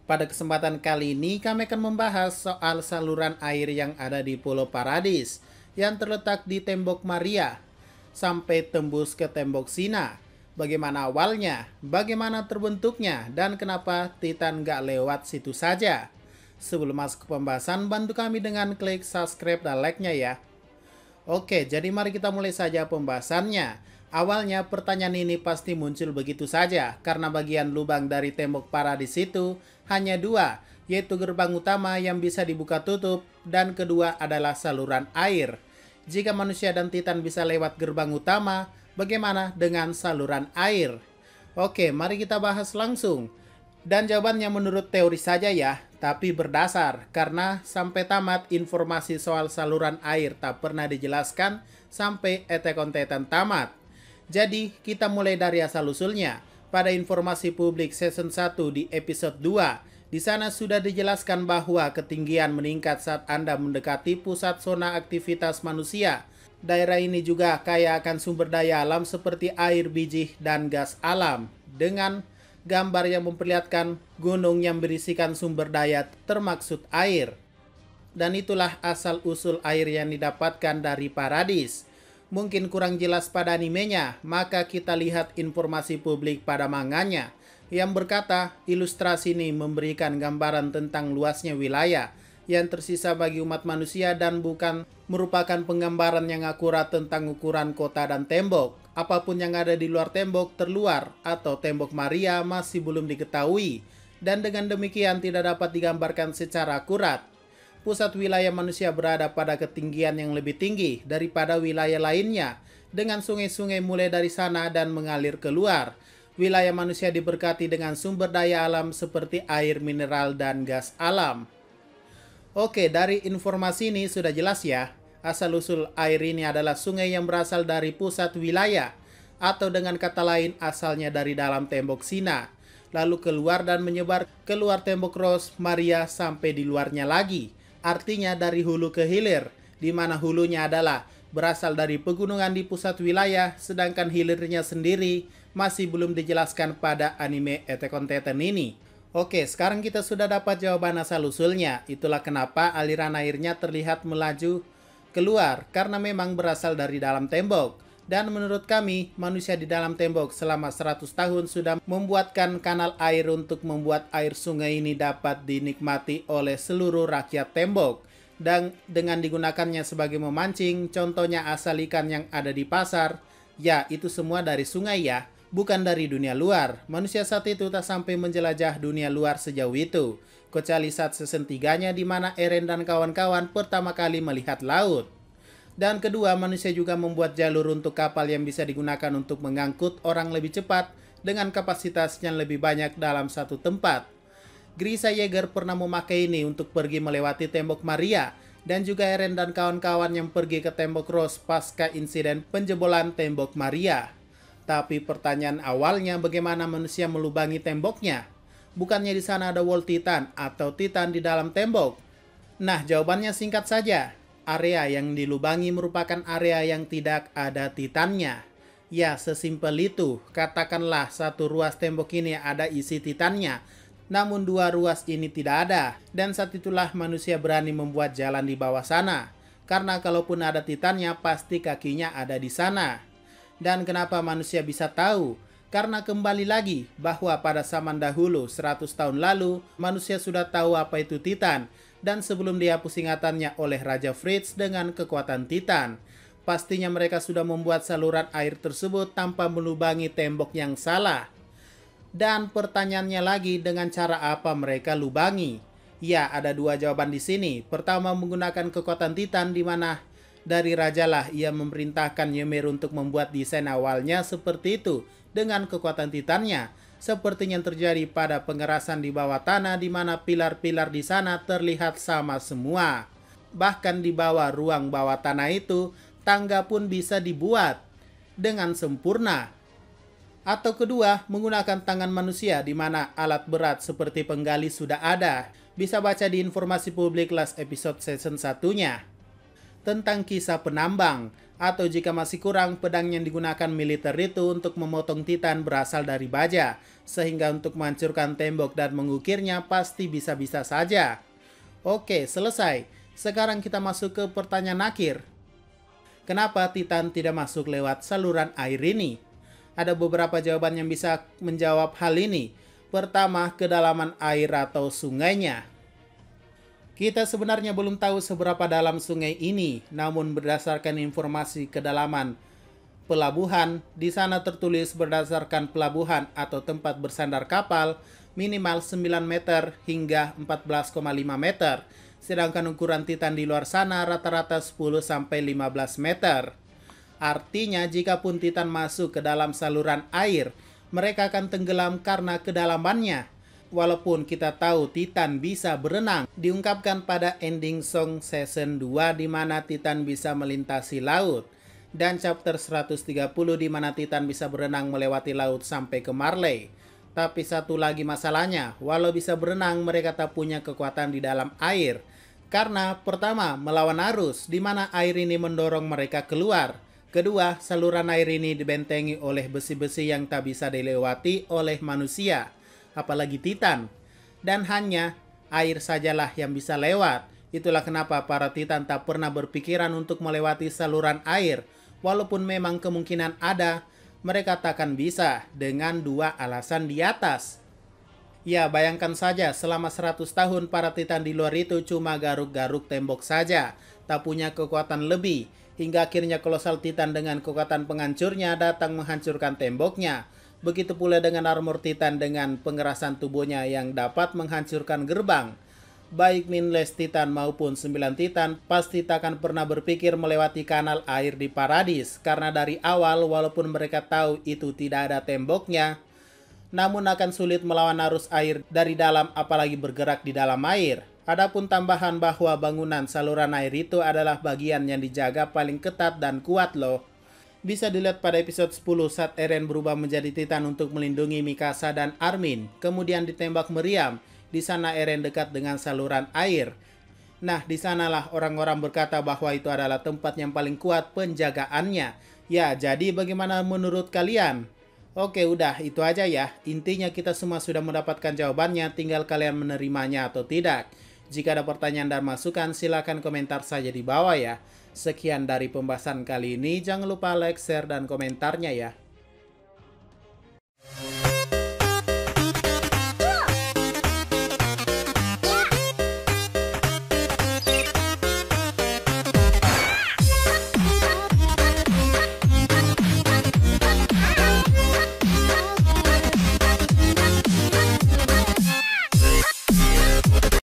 Pada kesempatan kali ini kami akan membahas soal saluran air yang ada di Pulau Paradis yang terletak di Tembok Maria sampai tembus ke Tembok Sina. Bagaimana awalnya, bagaimana terbentuknya, dan kenapa Titan gak lewat situ saja. Sebelum masuk ke pembahasan, bantu kami dengan klik subscribe dan like-nya ya. Oke, jadi mari kita mulai saja pembahasannya. Awalnya pertanyaan ini pasti muncul begitu saja, karena bagian lubang dari tembok paradis itu hanya dua, yaitu gerbang utama yang bisa dibuka tutup, dan kedua adalah saluran air. Jika manusia dan Titan bisa lewat gerbang utama, bagaimana dengan saluran air? Oke, mari kita bahas langsung. Dan jawabannya menurut teori saja ya, tapi berdasar karena sampai tamat informasi soal saluran air tak pernah dijelaskan sampai Attack on Titan tamat. Jadi, kita mulai dari asal-usulnya. Pada informasi publik season 1 di episode 2, di sana sudah dijelaskan bahwa ketinggian meningkat saat Anda mendekati pusat zona aktivitas manusia. Daerah ini juga kaya akan sumber daya alam seperti air, biji, dan gas alam. Dengan gambar yang memperlihatkan gunung yang berisikan sumber daya termaksud air. Dan itulah asal-usul air yang didapatkan dari Paradis. Mungkin kurang jelas pada animenya, maka kita lihat informasi publik pada manganya yang berkata ilustrasi ini memberikan gambaran tentang luasnya wilayah yang tersisa bagi umat manusia dan bukan merupakan penggambaran yang akurat tentang ukuran kota dan tembok. Apapun yang ada di luar tembok terluar atau tembok Maria masih belum diketahui dan dengan demikian tidak dapat digambarkan secara akurat. Pusat wilayah manusia berada pada ketinggian yang lebih tinggi daripada wilayah lainnya, dengan sungai-sungai mulai dari sana dan mengalir keluar. Wilayah manusia diberkati dengan sumber daya alam seperti air, mineral, dan gas alam. Oke, dari informasi ini sudah jelas ya, asal-usul air ini adalah sungai yang berasal dari pusat wilayah, atau dengan kata lain asalnya dari dalam tembok Sina, lalu keluar dan menyebar keluar tembok Ros Maria sampai di luarnya lagi. Artinya dari hulu ke hilir, di mana hulunya adalah berasal dari pegunungan di pusat wilayah, sedangkan hilirnya sendiri masih belum dijelaskan pada anime Attack on Titan ini. Oke, sekarang kita sudah dapat jawaban asal-usulnya. Itulah kenapa aliran airnya terlihat melaju keluar, karena memang berasal dari dalam tembok. Dan menurut kami, manusia di dalam tembok selama 100 tahun sudah membuatkan kanal air untuk membuat air sungai ini dapat dinikmati oleh seluruh rakyat tembok. Dan dengan digunakannya sebagai memancing, contohnya asal ikan yang ada di pasar, ya itu semua dari sungai ya, bukan dari dunia luar. Manusia saat itu tak sampai menjelajah dunia luar sejauh itu, kecuali saat season 3-nya di mana Eren dan kawan-kawan pertama kali melihat laut. Dan kedua, manusia juga membuat jalur untuk kapal yang bisa digunakan untuk mengangkut orang lebih cepat dengan kapasitas yang lebih banyak dalam satu tempat. Grisa Yeager pernah memakai ini untuk pergi melewati tembok Maria, dan juga Eren dan kawan-kawan yang pergi ke tembok Ros pasca insiden penjebolan tembok Maria. Tapi pertanyaan awalnya, bagaimana manusia melubangi temboknya? Bukannya di sana ada wall Titan atau Titan di dalam tembok? Nah, jawabannya singkat saja. Area yang dilubangi merupakan area yang tidak ada Titannya. Ya, sesimpel itu. Katakanlah satu ruas tembok ini ada isi Titannya, namun dua ruas ini tidak ada. Dan saat itulah manusia berani membuat jalan di bawah sana. Karena kalaupun ada Titannya, pasti kakinya ada di sana. Dan kenapa manusia bisa tahu? Karena kembali lagi bahwa pada zaman dahulu 100 tahun lalu, manusia sudah tahu apa itu Titan. Dan sebelum dihapus ingatannya oleh Raja Fritz dengan kekuatan Titan, pastinya mereka sudah membuat saluran air tersebut tanpa melubangi tembok yang salah. Dan pertanyaannya lagi, dengan cara apa mereka lubangi? Ya, ada dua jawaban di sini. Pertama, menggunakan kekuatan Titan, di mana dari rajalah ia memerintahkan Ymir untuk membuat desain awalnya seperti itu dengan kekuatan Titannya. Seperti yang terjadi pada pengerasan di bawah tanah, di mana pilar-pilar di sana terlihat sama semua. Bahkan di bawah ruang bawah tanah itu, tangga pun bisa dibuat dengan sempurna. Atau kedua, menggunakan tangan manusia, di mana alat berat seperti penggali sudah ada. Bisa baca di informasi publik last episode season 1-nya. tentang kisah penambang, atau jika masih kurang, pedang yang digunakan militer itu untuk memotong Titan berasal dari baja, sehingga untuk menghancurkan tembok dan mengukirnya pasti bisa-bisa saja. Oke, selesai. Sekarang kita masuk ke pertanyaan akhir. Kenapa Titan tidak masuk lewat saluran air ini? Ada beberapa jawaban yang bisa menjawab hal ini. Pertama, kedalaman air atau sungainya. Kita sebenarnya belum tahu seberapa dalam sungai ini, namun berdasarkan informasi kedalaman pelabuhan, di sana tertulis berdasarkan pelabuhan atau tempat bersandar kapal minimal 9 meter hingga 14,5 meter, sedangkan ukuran Titan di luar sana rata-rata 10-15 meter. Artinya, jika pun Titan masuk ke dalam saluran air, mereka akan tenggelam karena kedalamannya. Walaupun kita tahu Titan bisa berenang, diungkapkan pada ending song season 2 di mana Titan bisa melintasi laut, dan chapter 130 di mana Titan bisa berenang melewati laut sampai ke Marley. Tapi satu lagi masalahnya, walau bisa berenang, mereka tak punya kekuatan di dalam air. Karena pertama, melawan arus, di mana air ini mendorong mereka keluar. Kedua, saluran air ini dibentengi oleh besi-besi yang tak bisa dilewati oleh manusia, apalagi Titan. Dan hanya air sajalah yang bisa lewat. Itulah kenapa para Titan tak pernah berpikiran untuk melewati saluran air. Walaupun memang kemungkinan ada, mereka takkan bisa dengan dua alasan di atas. Ya, bayangkan saja selama 100 tahun para Titan di luar itu cuma garuk-garuk tembok saja, tak punya kekuatan lebih. Hingga akhirnya kolosal Titan dengan kekuatan penghancurnya datang menghancurkan temboknya. Begitu pula dengan armor Titan dengan pengerasan tubuhnya yang dapat menghancurkan gerbang. Baik Mindless Titan maupun 9 Titan pasti takkan pernah berpikir melewati kanal air di Paradis. Karena dari awal walaupun mereka tahu itu tidak ada temboknya, namun akan sulit melawan arus air dari dalam apalagi bergerak di dalam air. Adapun tambahan bahwa bangunan saluran air itu adalah bagian yang dijaga paling ketat dan kuat loh. Bisa dilihat pada episode 10 saat Eren berubah menjadi Titan untuk melindungi Mikasa dan Armin. Kemudian ditembak meriam. Di sana Eren dekat dengan saluran air. Nah, di sanalah orang-orang berkata bahwa itu adalah tempat yang paling kuat penjagaannya. Ya, jadi bagaimana menurut kalian? Oke, udah itu aja ya. Intinya kita semua sudah mendapatkan jawabannya, tinggal kalian menerimanya atau tidak. Jika ada pertanyaan dan masukan, silakan komentar saja di bawah ya. Sekian dari pembahasan kali ini, jangan lupa like, share, dan komentarnya ya.